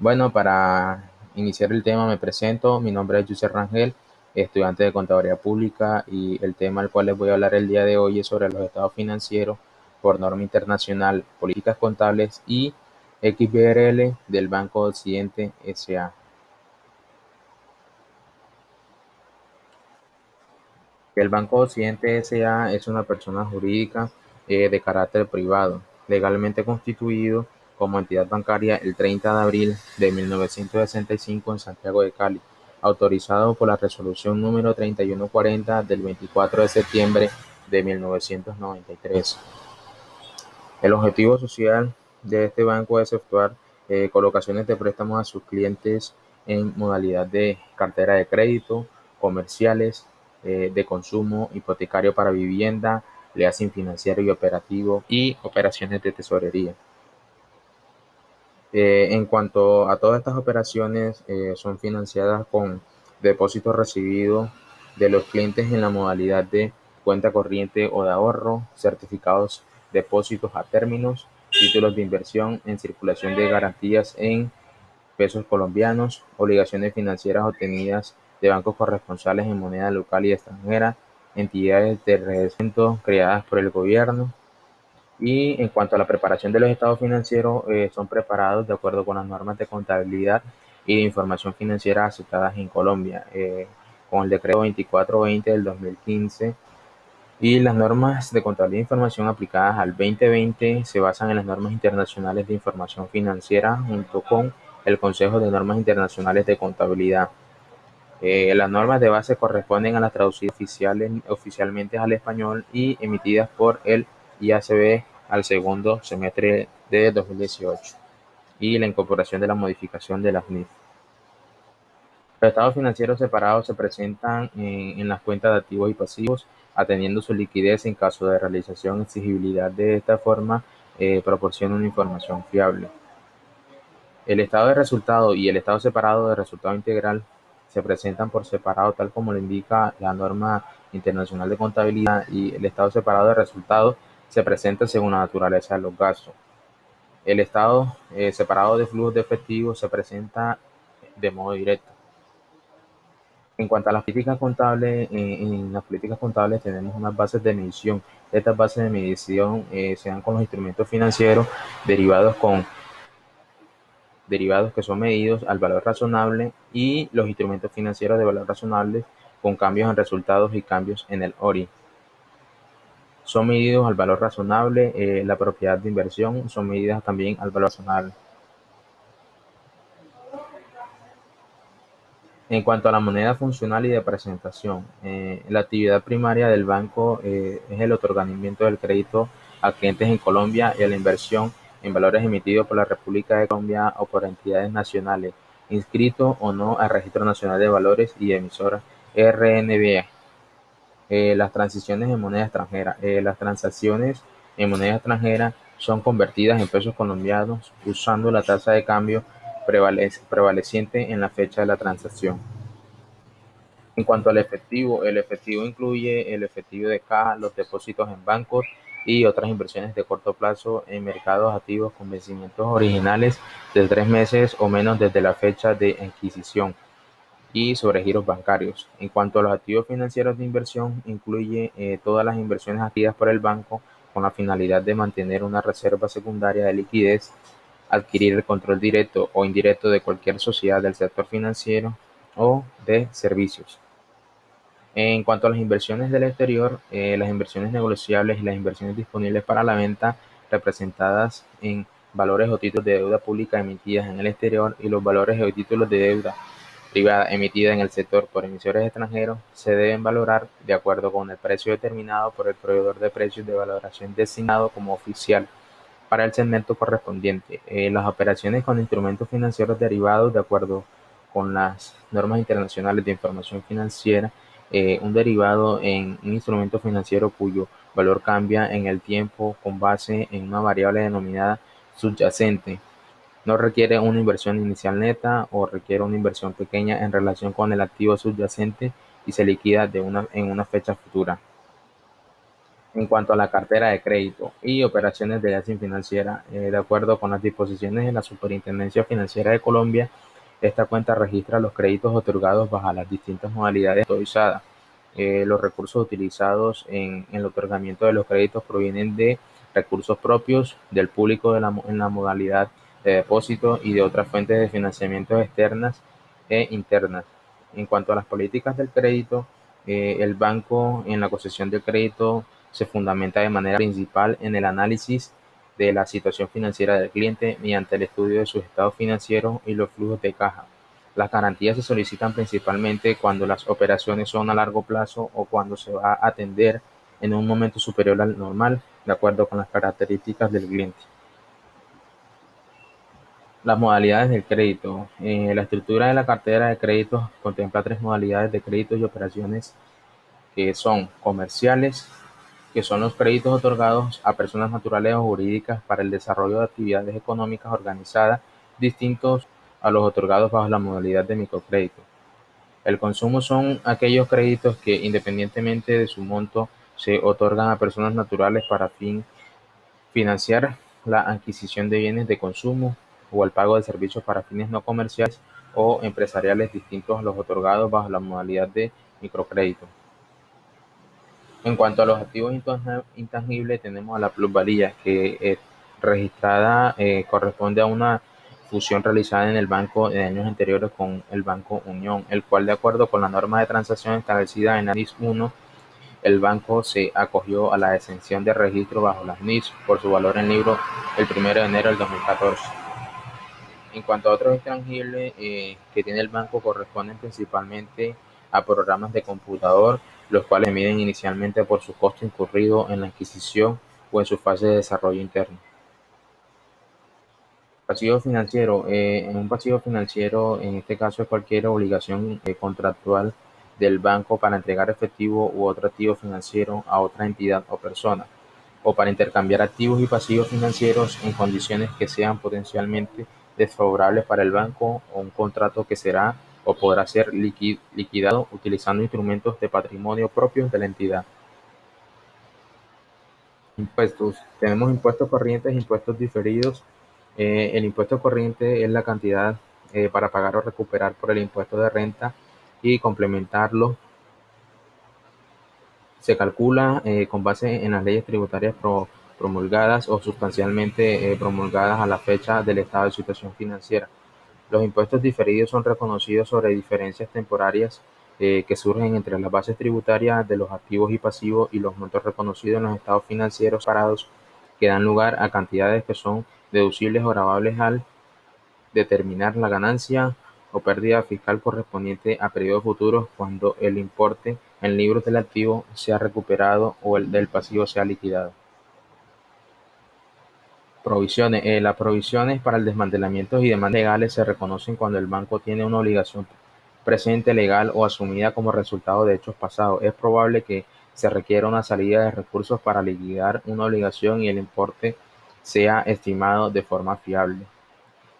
Bueno, para iniciar el tema me presento, mi nombre es José Rangel, estudiante de Contaduría Pública y el tema al cual les voy a hablar el día de hoy es sobre los estados financieros por norma internacional, políticas contables y XBRL del Banco Occidente S.A. El Banco Occidente S.A. es una persona jurídica de carácter privado, legalmente constituido como entidad bancaria el 30 de abril de 1965 en Santiago de Cali, autorizado por la resolución número 3140 del 24 de septiembre de 1993. El objetivo social de este banco es efectuar colocaciones de préstamos a sus clientes en modalidad de cartera de crédito, comerciales, de consumo, hipotecario para vivienda, leasing financiero y operativo y operaciones de tesorería. En cuanto a todas estas operaciones, son financiadas con depósitos recibidos de los clientes en la modalidad de cuenta corriente o de ahorro, certificados, depósitos a términos, títulos de inversión en circulación de garantías en pesos colombianos, obligaciones financieras obtenidas de bancos corresponsales en moneda local y extranjera, entidades de registro creadas por el gobierno, y en cuanto a la preparación de los estados financieros, son preparados de acuerdo con las normas de contabilidad y de información financiera aceptadas en Colombia, con el decreto 2420 del 2015. Y las normas de contabilidad e información aplicadas al 2020 se basan en las normas internacionales de información financiera junto con el Consejo de Normas Internacionales de Contabilidad. Las normas de base corresponden a las traducidas oficialmente al español y emitidas por el IACB al segundo semestre de 2018 y la incorporación de la modificación de las NIF. Los estados financieros separados se presentan en las cuentas de activos y pasivos, atendiendo su liquidez en caso de realización. Exigibilidad de esta forma proporciona una información fiable. El estado de resultado y el estado separado de resultado integral se presentan por separado, tal como lo indica la norma internacional de contabilidad, y el estado separado de resultados se presenta según la naturaleza de los gastos. El estado separado de flujos de efectivo se presenta de modo directo. En cuanto a las políticas contables, en las políticas contables tenemos unas bases de medición. Estas bases de medición se dan con los instrumentos financieros derivados con derivados que son medidos al valor razonable y los instrumentos financieros de valor razonable con cambios en resultados y cambios en el ORI. Son medidos al valor razonable, la propiedad de inversión son medidas también al valor razonable. En cuanto a la moneda funcional y de presentación, la actividad primaria del banco es el otorgamiento del crédito a clientes en Colombia y a la inversión en valores emitidos por la República de Colombia o por entidades nacionales, inscrito o no al Registro Nacional de Valores y emisoras RNBA. Las transiciones en moneda extranjera. Las transacciones en moneda extranjera son convertidas en pesos colombianos usando la tasa de cambio prevaleciente en la fecha de la transacción. En cuanto al efectivo, el efectivo incluye el efectivo de caja, los depósitos en bancos y otras inversiones de corto plazo en mercados activos con vencimientos originales de 3 meses o menos desde la fecha de adquisición y sobre giros bancarios. En cuanto a los activos financieros de inversión, incluye todas las inversiones activas por el banco con la finalidad de mantener una reserva secundaria de liquidez, adquirir el control directo o indirecto de cualquier sociedad del sector financiero o de servicios. En cuanto a las inversiones del exterior, las inversiones negociables y las inversiones disponibles para la venta representadas en valores o títulos de deuda pública emitidas en el exterior y los valores o títulos de deuda privada emitida en el sector por emisores extranjeros se deben valorar de acuerdo con el precio determinado por el proveedor de precios de valoración designado como oficial para el segmento correspondiente. Las operaciones con instrumentos financieros derivados de acuerdo con las normas internacionales de información financiera, un derivado en un instrumento financiero cuyo valor cambia en el tiempo con base en una variable denominada subyacente. No requiere una inversión inicial neta o requiere una inversión pequeña en relación con el activo subyacente y se liquida en una fecha futura. En cuanto a la cartera de crédito y operaciones de gestión financiera, de acuerdo con las disposiciones de la Superintendencia Financiera de Colombia, esta cuenta registra los créditos otorgados bajo las distintas modalidades autorizadas. Los recursos utilizados en el otorgamiento de los créditos provienen de recursos propios, del público en la modalidad de depósito y de otras fuentes de financiamiento externas e internas. En cuanto a las políticas del crédito, el banco en la concesión del crédito se fundamenta de manera principal en el análisis de la situación financiera del cliente mediante el estudio de sus estados financieros y los flujos de caja. Las garantías se solicitan principalmente cuando las operaciones son a largo plazo o cuando se va a atender en un momento superior al normal, de acuerdo con las características del cliente. Las modalidades del crédito. La estructura de la cartera de créditos contempla tres modalidades de créditos y operaciones que son comerciales, que son los créditos otorgados a personas naturales o jurídicas para el desarrollo de actividades económicas organizadas, distintos a los otorgados bajo la modalidad de microcrédito. El consumo son aquellos créditos que, independientemente de su monto, se otorgan a personas naturales para financiar la adquisición de bienes de consumo o el pago de servicios para fines no comerciales o empresariales distintos a los otorgados bajo la modalidad de microcrédito. En cuanto a los activos intangibles, tenemos a la plusvalía, que registrada corresponde a una fusión realizada en el banco en años anteriores con el Banco Unión, el cual, de acuerdo con la norma de transacción establecida en la NIS 1, el banco se acogió a la exención de registro bajo las NIS por su valor en libro el 1 de enero del 2014. En cuanto a otros intangibles que tiene el banco, corresponden principalmente a programas de computador, los cuales se miden inicialmente por su costo incurrido en la adquisición o en su fase de desarrollo interno. Pasivo financiero. En un pasivo financiero, en este caso, es cualquier obligación contractual del banco para entregar efectivo u otro activo financiero a otra entidad o persona, o para intercambiar activos y pasivos financieros en condiciones que sean potencialmente desfavorables para el banco, o un contrato que será o podrá ser liquidado utilizando instrumentos de patrimonio propios de la entidad. Impuestos. Tenemos impuestos corrientes e impuestos diferidos. El impuesto corriente es la cantidad para pagar o recuperar por el impuesto de renta, y complementarlo se calcula con base en las leyes tributarias promulgadas o sustancialmente promulgadas a la fecha del estado de situación financiera. Los impuestos diferidos son reconocidos sobre diferencias temporarias que surgen entre las bases tributarias de los activos y pasivos y los montos reconocidos en los estados financieros parados, que dan lugar a cantidades que son deducibles o gravables al determinar la ganancia o pérdida fiscal correspondiente a periodos futuros cuando el importe en libros del activo sea recuperado o el del pasivo sea liquidado. Provisiones. Las provisiones para el desmantelamiento y demandas legales se reconocen cuando el banco tiene una obligación presente, legal o asumida como resultado de hechos pasados. Es probable que se requiera una salida de recursos para liquidar una obligación y el importe sea estimado de forma fiable.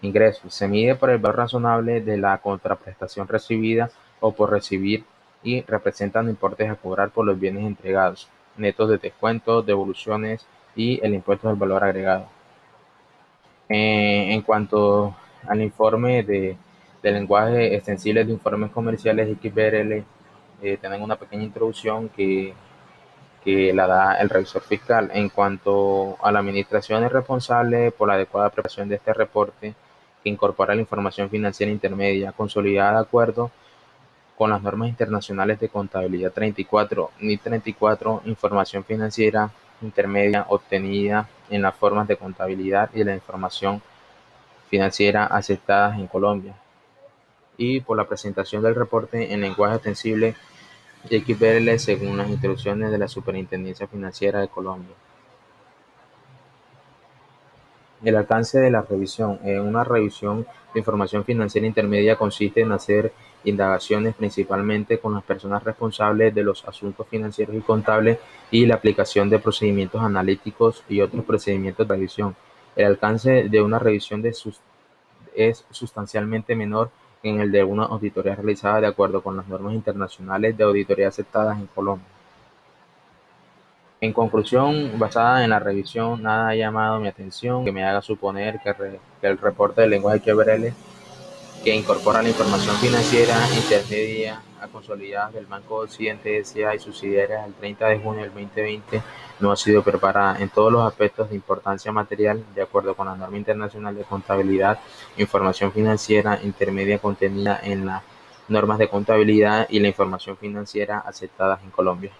Ingresos. Se mide por el valor razonable de la contraprestación recibida o por recibir y representan importes a cobrar por los bienes entregados, netos de descuentos, devoluciones y el impuesto del valor agregado. En cuanto al informe de lenguaje extensible de informes comerciales XBRL, tienen una pequeña introducción que la da el revisor fiscal. En cuanto a la administración, es responsable por la adecuada preparación de este reporte, que incorpora la información financiera intermedia consolidada de acuerdo con las normas internacionales de contabilidad 34, NIT 34, información financiera intermedia obtenida en las formas de contabilidad y la información financiera aceptadas en Colombia, y por la presentación del reporte en lenguaje extensible XBRL según las instrucciones de la Superintendencia Financiera de Colombia. El alcance de la revisión. Una revisión de información financiera intermedia consiste en hacer indagaciones principalmente con las personas responsables de los asuntos financieros y contables y la aplicación de procedimientos analíticos y otros procedimientos de revisión. El alcance de una revisión es sustancialmente menor que en el de una auditoría realizada de acuerdo con las normas internacionales de auditoría aceptadas en Colombia. En conclusión, basada en la revisión, nada ha llamado mi atención que me haga suponer que el reporte del lenguaje Quebrele, que incorpora la información financiera intermedia a consolidadas del Banco Occidente S.A. y subsidiarias el 30 de junio del 2020, no ha sido preparada en todos los aspectos de importancia material, de acuerdo con la norma internacional de contabilidad, información financiera intermedia contenida en las normas de contabilidad y la información financiera aceptadas en Colombia.